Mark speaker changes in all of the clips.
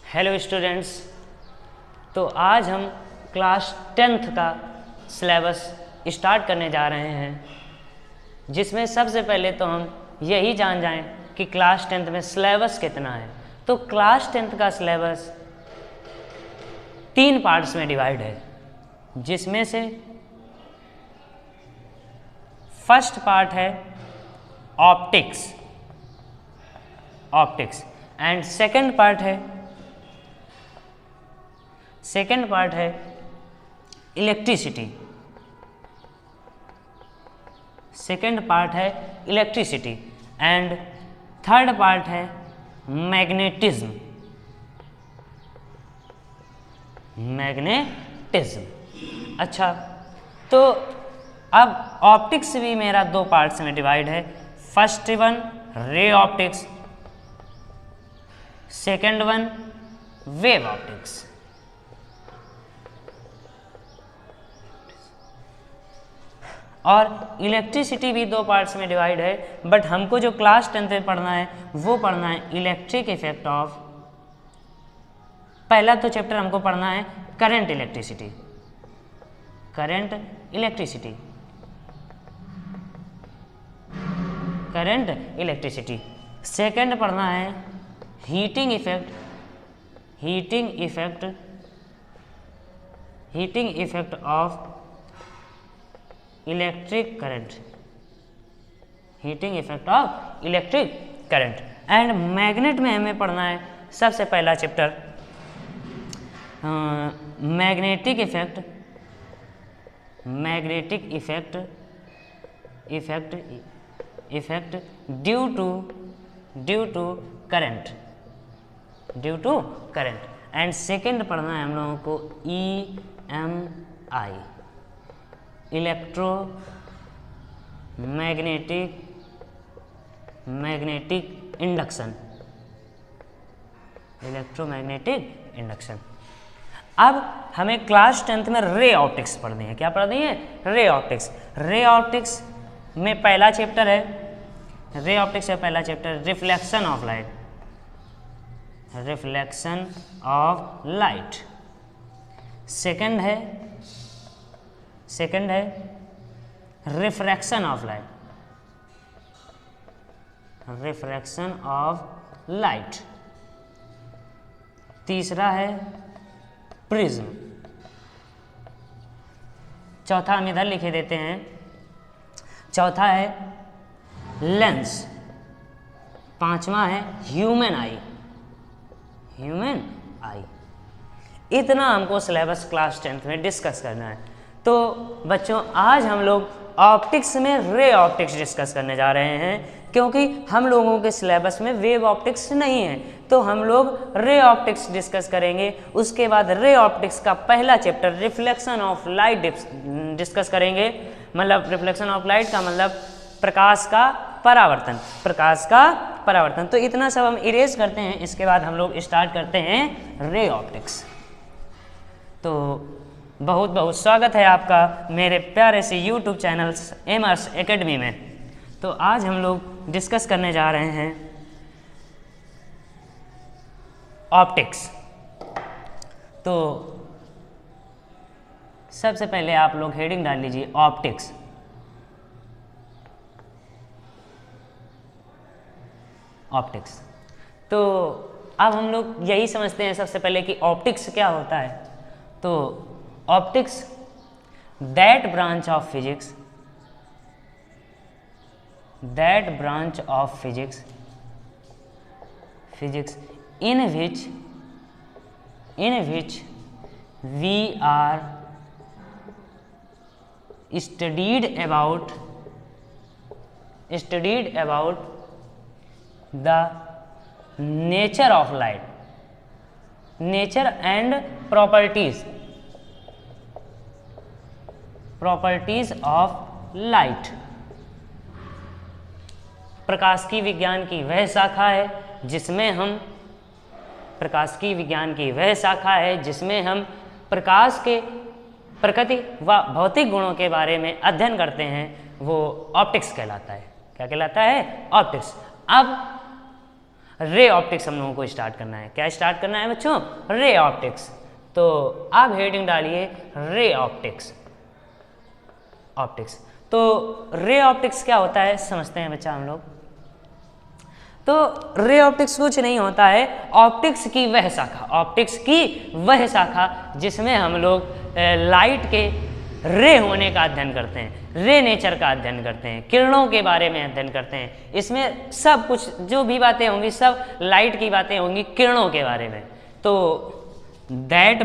Speaker 1: Hello students, तो आज हम क्लास 10th का सिलेबस स्टार्ट करने जा रहे हैं, जिसमें सबसे पहले तो हम यही जान जाएं कि क्लास 10th में सिलेबस कितना है। तो क्लास 10th का सिलेबस 3 पार्ट्स में डिवाइड है, जिसमें से फर्स्ट पार्ट है ऑप्टिक्स एंड सेकंड पार्ट है इलेक्ट्रिसिटी। एंड थर्ड पार्ट है मैग्नेटिज्म। अच्छा, तो अब ऑप्टिक्स भी मेरा 2 पार्ट्स में डिवाइड है। First one ray optics, second one wave optics. और इलेक्ट्रिसिटी भी 2 पार्ट्स में डिवाइड है, बट हमको जो क्लास 10th में पढ़ना है वो पढ़ना है इलेक्ट्रिक इफेक्ट ऑफ। पहला तो चैप्टर हमको पढ़ना है करंट इलेक्ट्रिसिटी। सेकंड पढ़ना है heating effect of electric current. And magnet में हमें पढ़ना है सबसे पहला chapter magnetic effect due to current. And second पढ़ना है हम लोगों को EMI, इलेक्ट्रोमैग्नेटिक इंडक्शन। अब हमें क्लास 10th में रे ऑप्टिक्स पढ़नी है। क्या पढ़नी है? रे ऑप्टिक्स में पहला चैप्टर है रिफ्लेक्शन ऑफ लाइट। सेकंड है रिफ्रैक्शन ऑफ लाइट। तीसरा है प्रिज्म। चौथा हम इधर लिखे देते हैं, चौथा है लेंस। पांचवा है ह्यूमन आई। इतना हमको सिलेबस क्लास 10th में डिस्कस करना है। तो बच्चों, आज हम लोग ऑप्टिक्स में रे ऑप्टिक्स डिस्कस करने जा रहे हैं, क्योंकि हम लोगों के सिलेबस में वेव ऑप्टिक्स नहीं है, तो हम लोग रे ऑप्टिक्स डिस्कस करेंगे। उसके बाद रे ऑप्टिक्स का पहला chapter reflection of light discuss करेंगे। मतलब रिफ्लेक्शन ऑफ लाइट का मतलब प्रकाश का परावर्तन। तो इतना सब हम इरेज करते हैं। इसके बाद हम लोग स्टार्ट करते हैं रे ऑप्टिक्स। तो बहुत बहुत स्वागत है आपका मेरे प्यारे से YouTube चैनल एमर्स एकेडमी में। तो आज हम लोग डिस्कस करने जा रहे हैं ऑप्टिक्स। तो सबसे पहले आप लोग हेडिंग डाल लीजिए ऑप्टिक्स। तो अब हम लोग यही समझते हैं सबसे पहले कि ऑप्टिक्स क्या होता है। तो optics that branch of physics in which we are studied about the nature of light, nature and properties of light। प्रकाश की विज्ञान की वह शाखा है जिसमें हम प्रकाश के प्रकृति व भौतिक गुणों के बारे में अध्ययन करते हैं, वो ऑप्टिक्स कहलाता है। क्या कहलाता है? ऑप्टिक्स। अब रे ऑप्टिक्स हम लोगों को स्टार्ट करना है। क्या स्टार्ट करना है बच्चों? Ray optics. तो आप हेडिंग डालिए रे ऑप्टिक्स। ऑप्टिक्स। तो रे ऑप्टिक्स क्या होता है समझते हैं बच्चा हम लोग। तो रे ऑप्टिक्स कुछ नहीं होता है, ऑप्टिक्स की वह शाखा, ऑप्टिक्स की वह शाखा जिसमें हम लोग लाइट के रे होने का अध्ययन करते हैं, रे नेचर का अध्ययन करते हैं, किरणों के बारे में अध्ययन करते हैं। इसमें सब कुछ जो भी बातें होंगी सब लाइट की बातें होंगी, किरणों के बारे में। तो that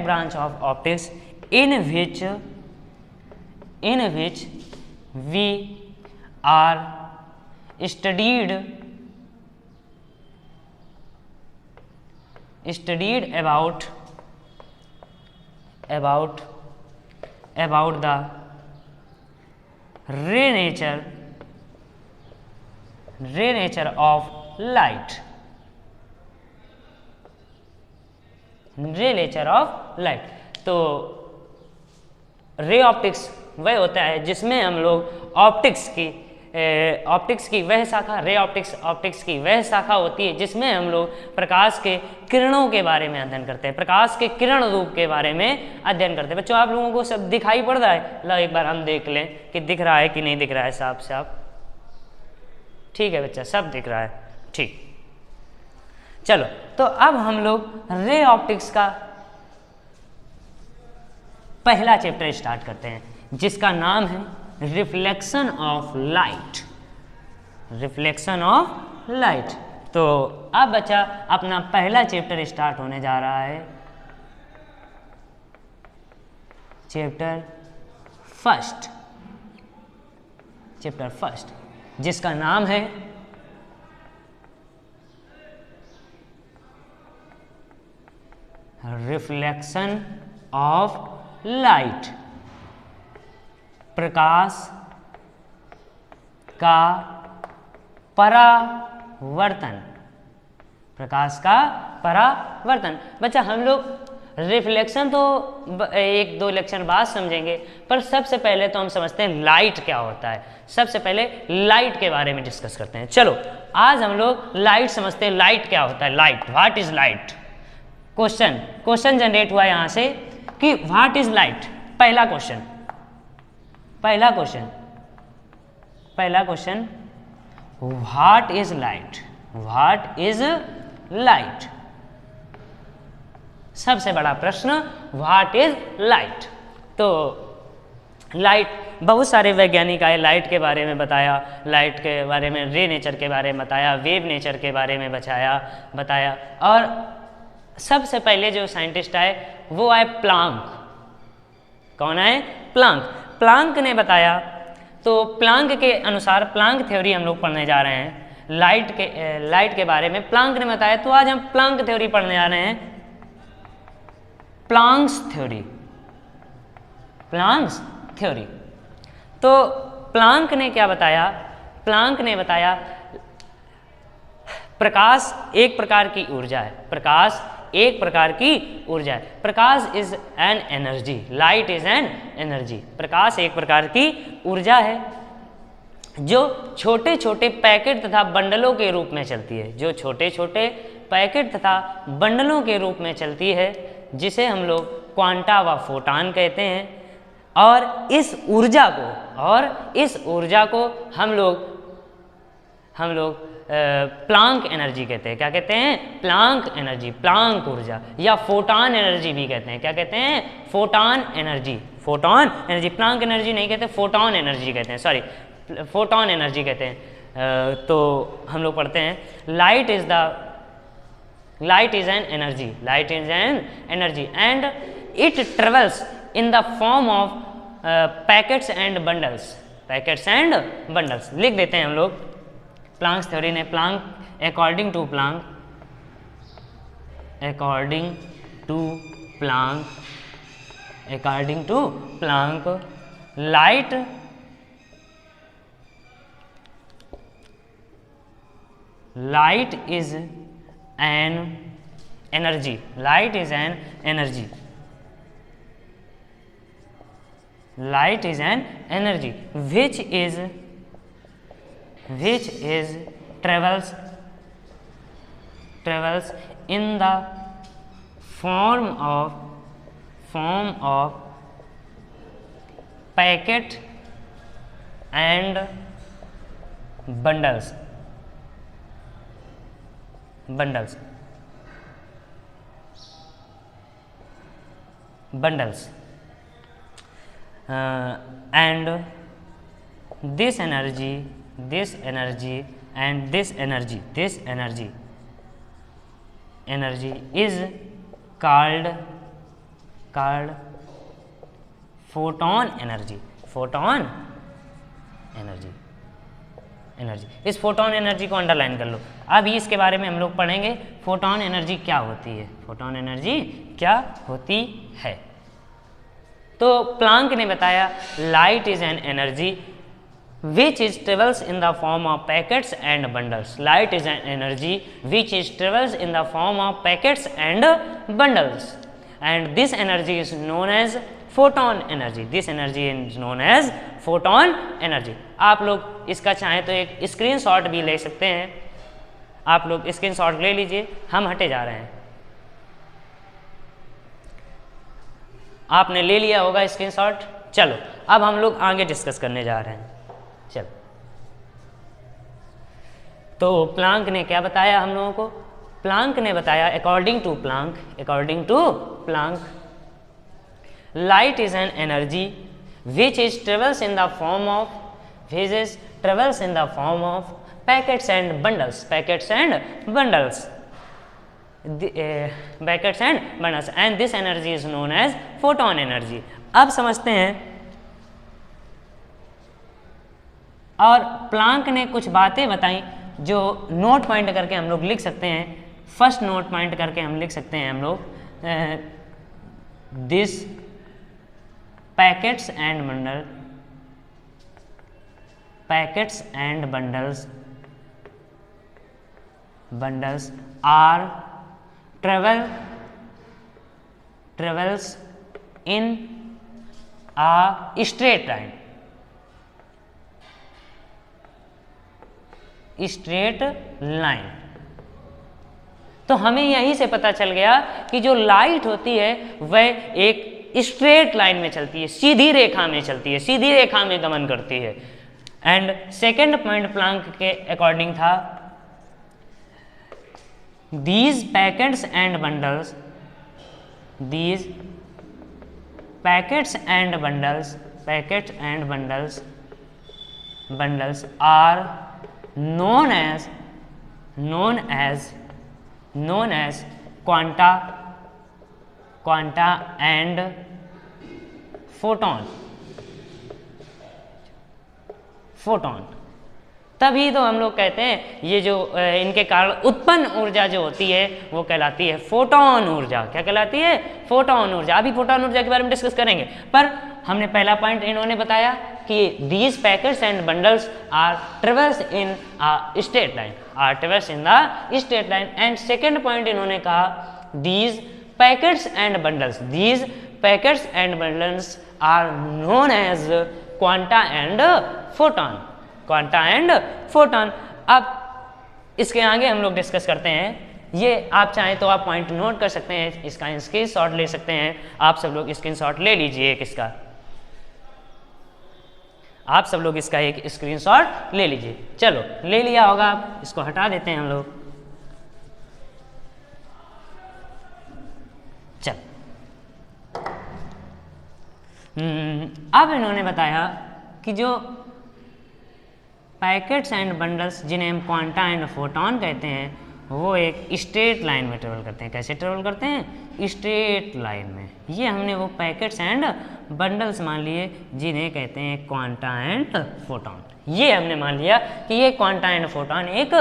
Speaker 1: branch of optics in which we are studied about the ray nature of light, रे नेचर ऑफ लाइट। तो रे ऑप्टिक्स वह होता है जिसमें हम लोग ऑप्टिक्स की वह शाखा, रे ऑप्टिक्स की वह शाखा होती है जिसमें हम लोग प्रकाश के किरणों के बारे में अध्ययन करते हैं, प्रकाश के किरण रूप के बारे में अध्ययन करते हैं। बच्चों आप लोगों को सब दिखाई पड़ रहा है? लो एक बार हम देख लें कि दिख रहा है कि नहीं दिख रहा है साफ साफ। ठीक है बच्चा, सब दिख रहा है, ठीक। चलो तो अब हम लोग रे ऑप्टिक्स का पहला चैप्टर स्टार्ट करते हैं जिसका नाम है reflection of light. Reflection of light. तो अब बच्चा अपना पहला चैप्टर स्टार्ट होने जा रहा है, चैप्टर फर्स्ट जिसका नाम है रिफ्लेक्शन ऑफ लाइट। प्रकाश का परावर्तन, प्रकाश का परावर्तन। बच्चा हम लोग रिफ्लेक्शन तो एक दो लेक्चर बाद समझेंगे, पर सबसे पहले तो हम समझते हैं लाइट क्या होता है। सबसे पहले लाइट के बारे में डिस्कस करते हैं। चलो आज हम लोग लाइट समझते हैं। लाइट क्या होता है? Light, what is light? Question generate हुआ यहां से कि व्हाट इज लाइट। पहला question what is light? What is light? सबसे बड़ा प्रश्न व्हाट इज लाइट। तो लाइट, बहुत सारे वैज्ञानिक आए, लाइट के बारे में बताया, लाइट के बारे में, रे नेचर के बारे में बताया, वेव नेचर के बारे में बताया। और सबसे पहले जो साइंटिस्ट आए वो आए प्लांक। कौन आए? प्लांक ने बताया। तो प्लांक के अनुसार, प्लांक थ्योरी हम लोग पढ़ने जा रहे हैं लाइट के बारे में। प्लांक ने बताया, तो आज हम प्लांक थ्योरी पढ़ने जा रहे हैं। Planck's theory. तो प्लांक ने क्या बताया? प्लांक ने बताया प्रकाश एक प्रकार की ऊर्जा है। प्रकाश एक प्रकार की ऊर्जा है। Prakash is an energy, light is an energy. प्रकाश एक प्रकार की ऊर्जा है जो छोटे छोटे पैकेट तथा बंडलों के रूप में चलती है, जो छोटे छोटे पैकेट तथा बंडलों के रूप में चलती है, जिसे हम लोग क्वांटा व फोटान कहते हैं। और इस ऊर्जा को हम लोग प्लांक एनर्जी कहते हैं। क्या कहते हैं? प्लांक एनर्जी, प्लांक ऊर्जा, या फोटान एनर्जी भी कहते हैं। क्या कहते हैं? Photon energy. प्लांक एनर्जी नहीं कहते, फोटान एनर्जी कहते हैं, सॉरी, फोटान एनर्जी कहते हैं। तो हम लोग पढ़ते हैं light is an energy and it travels in the form of packets and bundles. लिख देते हैं हम लोग। प्लांक्स थ्योरी ने, according to Planck light is an energy. light is an energy which is travels in the form of packet and bundles and this energy is called photon energy. इस photon energy को underline कर लो। अब इसके बारे में हम लोग पढ़ेंगे फोटोन एनर्जी क्या होती है। तो प्लांक ने बताया light is an energy which is travels in the form of packets and bundles. Light is an energy which is travels in the form of packets and bundles, and this energy is known as photon energy. This energy is known as photon energy. आप लोग इसका चाहें तो एक screenshot भी ले सकते हैं। आप लोग स्क्रीनशॉट ले लीजिए, हम हटे जा रहे हैं। आपने ले लिया होगा स्क्रीनशॉट। चलो अब हम लोग आगे डिस्कस करने जा रहे हैं। चलो, तो प्लांक ने क्या बताया हम लोगों को? प्लांक ने बताया according to Planck light is an energy which is travels in the form of packets and bundles and this energy is known as photon energy. अब समझते हैं। और प्लांक ने कुछ बातें बताई जो नोट पॉइंट करके हम लोग लिख सकते हैं। फर्स्ट नोट पॉइंट करके हम लिख सकते हैं हम लोग this packets and bundles are travels in a straight line। तो हमें यहीं से पता चल गया कि जो लाइट होती है वह एक स्ट्रेट लाइन में चलती है, सीधी रेखा में चलती है, सीधी रेखा में गमन करती है। एंड सेकेंड पॉइंट प्लांक के अकॉर्डिंग था these packets and bundles are known as quanta and photon। तभी तो हम लोग कहते हैं ये जो इनके कारण उत्पन्न ऊर्जा जो होती है वो कहलाती है फोटोन ऊर्जा। क्या कहलाती है? फोटोन ऊर्जा। अभी फोटोन ऊर्जा के बारे में डिस्कस करेंगे, पर हमने पहला पॉइंट इन्होंने बताया कि these packets and bundles are travels in a straight line, and second point इन्होंने कहा these packets and bundles are known as quanta and photon. अब इसके आगे हम लोग डिस्कस करते हैं। ये आप चाहें तो आप पॉइंट नोट कर सकते हैं, इसका स्क्रीनशॉट ले सकते हैं। आप सब लोग स्क्रीनशॉट ले लीजिए इसका एक स्क्रीनशॉट ले लीजिए। चलो, ले लिया होगा आप, इसको हटा देते हैं हम लोग। चल, अब इन्होंने बताया कि जो पैकेट्स एंड बंडल्स जिन्हें हम क्वांटा एंड फोटोन कहते हैं वो एक स्ट्रेट लाइन में ट्रेवल करते हैं। कैसे ट्रेवल करते हैं? स्ट्रेट लाइन में। ये हमने वो पैकेट्स एंड बंडल्स मान लिए जिन्हें कहते हैं क्वांटा एंड फोटोन। ये हमने मान लिया कि ये क्वांटा एंड फोटोन एक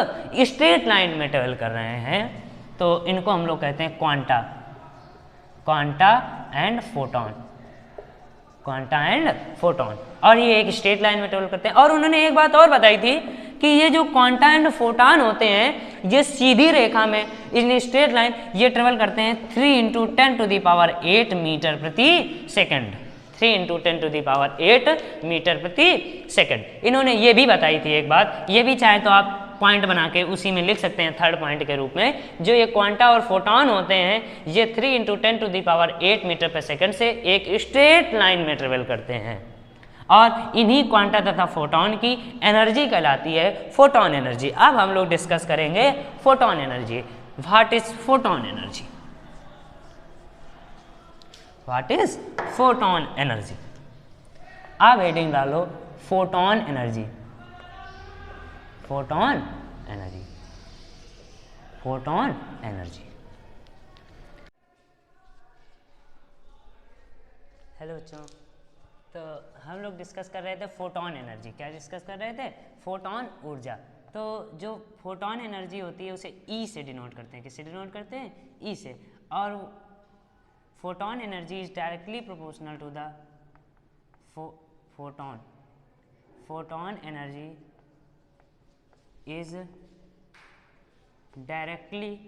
Speaker 1: स्ट्रेट लाइन में ट्रेवल कर रहे हैं, तो इनको हम लोग कहते हैं क्वांटा एंड फोटोन। और ये एक स्ट्रेट लाइन में ट्रेवल करते हैं। और उन्होंने एक बात और बताई थी कि ये जो क्वांटा एंड फोटोन होते हैं ये सीधी रेखा में इन स्ट्रेट लाइन ये ट्रेवल करते हैं 3 × 10⁸ मीटर प्रति सेकंड। 3 इंटू 10⁸ मीटर प्रति सेकंड। इन्होंने ये भी बताई थी एक बात, ये भी चाहे तो आप पॉइंट बना के उसी में लिख सकते हैं थर्ड पॉइंट के रूप में, जो ये क्वांटा और फोटॉन होते हैं ये 3 इंटू 10⁸ मीटर पर सेकंड से एक स्ट्रेट लाइन में ट्रेवल करते हैं, और इन्हीं क्वांटा तथा फोटॉन की एनर्जी कहलाती है फोटॉन एनर्जी। अब हम लोग डिस्कस करेंगे photon energy. What is photon energy? What is photon energy? अब हेडिंग डालो photon energy, photon energy, photon energy. Hello बच्चों, तो हम लोग डिस्कस कर रहे थे फोटॉन एनर्जी। क्या डिस्कस कर रहे थे? फोटॉन ऊर्जा। तो जो फोटॉन एनर्जी होती है उसे ई से डिनोट करते हैं। किससे डिनोट करते हैं? ई से। और photon energy is directly proportional to the photon energy is directly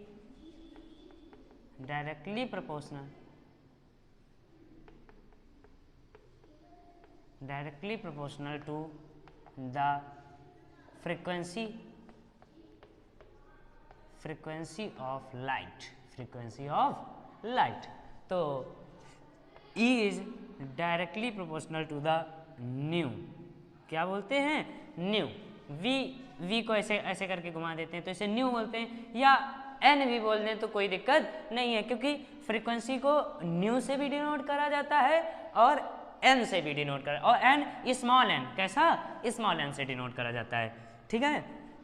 Speaker 1: proportional to the frequency of light, तो E is directly proportional to the nu, क्या बोलते हैं? न्यू। v को ऐसे करके घुमा देते हैं तो इसे न्यू बोलते हैं, या n भी बोल दें तो कोई दिक्कत नहीं है, क्योंकि फ्रीक्वेंसी को न्यू से भी डिनोट करा जाता है और n से भी डिनोट करा, और n स्मॉल n, कैसा? स्मॉल n से डिनोट करा जाता है। ठीक है,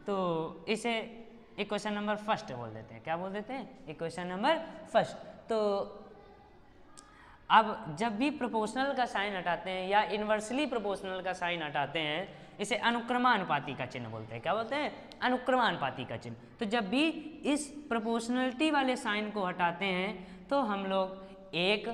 Speaker 1: तो इसे इक्वेशन नंबर फर्स्ट बोल देते हैं। क्या बोल देते हैं? Equation number first. तो अब जब भी प्रोपोर्शनल का साइन हटाते हैं या इन्वर्सली प्रोपोर्शनल का साइन हटाते हैं, इसे अनुक्रमानुपाती का चिन्ह बोलते हैं। क्या बोलते हैं? अनुक्रमानुपाती का चिन्ह। तो जब भी इस प्रोपोर्शनलिटी वाले साइन को हटाते हैं तो हम लोग एक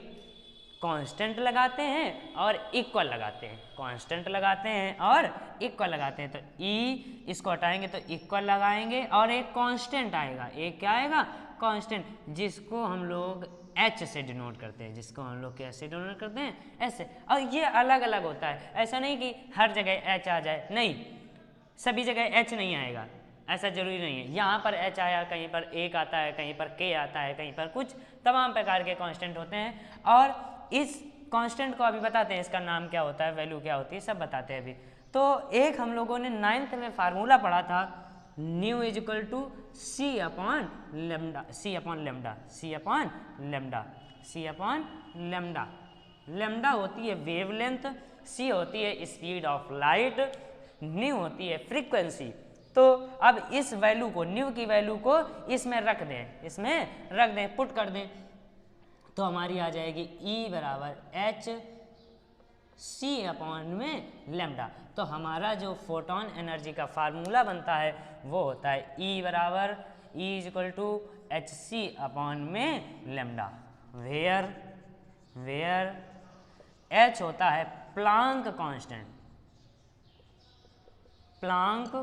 Speaker 1: कांस्टेंट लगाते हैं और इक्वल लगाते हैं, कांस्टेंट लगाते हैं और इक्वल लगाते हैं। तो ई इसको हटाएंगे तो इक्वल लगाएंगे और एक कांस्टेंट आएगा, एक क्या आएगा? कांस्टेंट, जिसको हम लोग H से डिनोट करते हैं, जिसको हम लोग कैसे डिनोट करते हैं? ऐसे। और ये अलग अलग होता है, ऐसा नहीं कि हर जगह H आ जाए, नहीं, सभी जगह H नहीं आएगा, ऐसा जरूरी नहीं है। यहाँ पर H आया, कहीं पर 1 आता है, कहीं पर K आता है, कहीं पर कुछ तमाम प्रकार के कांस्टेंट होते हैं। और इस कांस्टेंट को अभी बताते हैं, इसका नाम क्या होता है, वैल्यू क्या होती है, सब बताते हैं अभी। तो एक हम लोगों ने 9th में फार्मूला पढ़ा था, nu is equal to c upon lambda, c upon lambda, c upon lambda, c upon lambda. Lambda होती है वेवलेंथ, सी होती है स्पीड ऑफ लाइट, न्यू होती है फ्रीक्वेंसी। तो अब इस वैल्यू को, न्यू की वैल्यू को इसमें रख दें, इसमें रख दें, पुट कर दें, तो हमारी आ जाएगी E बराबर एच सी अपॉन में लेमडा। तो हमारा जो फोटॉन एनर्जी का फार्मूला बनता है वो होता है E बराबर E is equal to h c upon में लेमडा, वेयर H होता है प्लांक कांस्टेंट, प्लांक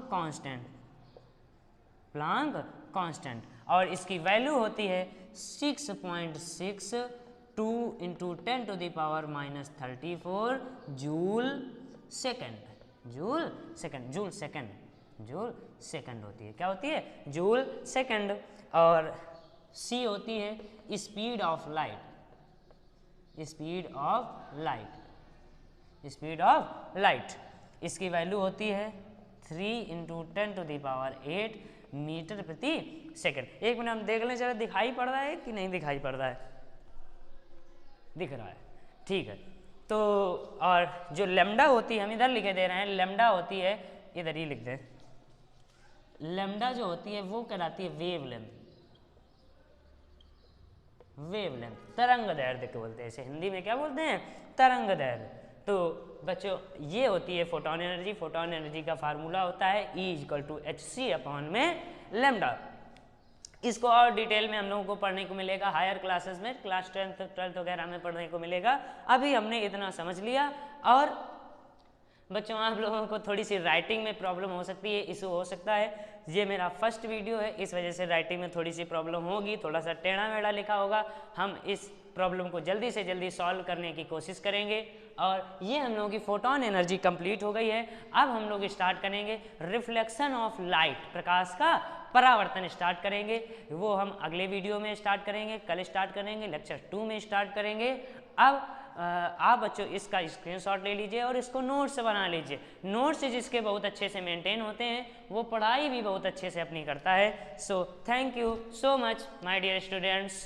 Speaker 1: कांस्टेंट, और इसकी वैल्यू होती है 6.62 इंटू 10⁻⁻34 जूल सेकंड होती है। क्या होती है? Joule second. और C होती है speed of light, speed of light, इसकी वैल्यू होती है 3 इंटू 10⁸ मीटर प्रति सेकंड। एक मिनट हम देख लें जरा, दिखाई पड़ रहा है कि नहीं दिखाई पड़ रहा है? दिख रहा है, ठीक है। तो और जो लेमडा होती है, हम इधर लिखे दे रहे हैं, लेमडा होती है, इधर ही लिख दें, लेमडा जो होती है वो कहलाती है वेवलेंथ, तरंग दैर्ध्य को बोलते हैं इसे, हिंदी में क्या बोलते हैं? तरंग दैर्ध्य। तो बच्चों ये होती है फोटॉन एनर्जी। फोटॉन एनर्जी का फार्मूला होता है E equal to h c upon में लेमडा। इसको और डिटेल में हम लोगों को पढ़ने को मिलेगा हायर क्लासेस में, क्लास 10th 12th वगैरह में पढ़ने को मिलेगा। अभी हमने इतना समझ लिया। और बच्चों आप लोगों को थोड़ी सी राइटिंग में प्रॉब्लम हो सकती है, इशू हो सकता है। ये मेरा फर्स्ट वीडियो है, इस वजह से राइटिंग में थोड़ी सी प्रॉब्लम होगी, थोड़ा सा टेढ़ा मेढ़ा लिखा होगा। हम इस प्रॉब्लम को जल्दी से जल्दी सॉल्व करने की कोशिश करेंगे। और ये हम लोगों की फोटोन एनर्जी कंप्लीट हो गई है। अब हम लोग स्टार्ट करेंगे रिफ्लेक्शन ऑफ लाइट, प्रकाश का परावर्तन स्टार्ट करेंगे। वो हम अगले वीडियो में स्टार्ट करेंगे, कल स्टार्ट करेंगे, लेक्चर 2 में स्टार्ट करेंगे। अब आप बच्चों इसका स्क्रीनशॉट ले लीजिए और इसको नोट्स बना लीजिए। नोट्स जिसके बहुत अच्छे से मेंटेन होते हैं वो पढ़ाई भी बहुत अच्छे से अपनी करता है। So thank you so much my dear students.